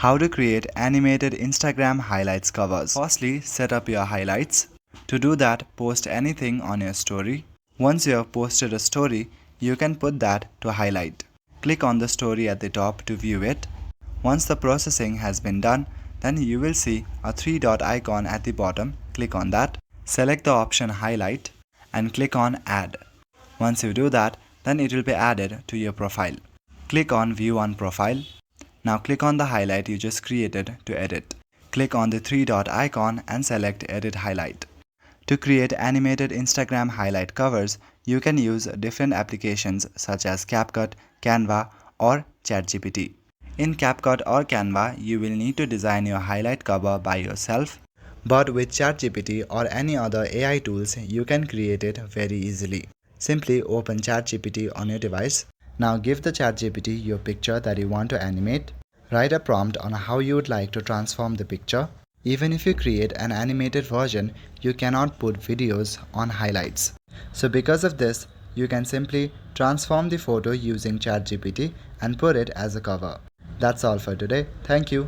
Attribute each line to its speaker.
Speaker 1: How to create animated Instagram highlights covers. Firstly, set up your highlights. To do that, post anything on your story. Once you have posted a story, you can put that to highlight. Click on the story at the top to view it. Once the processing has been done, then you will see a three-dot icon at the bottom. Click on that. Select the option Highlight and click on Add. Once you do that, then it will be added to your profile. Click on View on Profile. Now click on the highlight you just created to edit. Click on the three-dot icon and select Edit Highlight. To create animated Instagram highlight covers, you can use different applications such as CapCut, Canva, or ChatGPT. In CapCut or Canva, you will need to design your highlight cover by yourself, but with ChatGPT or any other AI tools, you can create it very easily. Simply open ChatGPT on your device. Now give the ChatGPT your picture that you want to animate. Write a prompt on how you would like to transform the picture. Even if you create an animated version, you cannot put videos on highlights. So because of this, you can simply transform the photo using ChatGPT and put it as a cover. That's all for today. Thank you.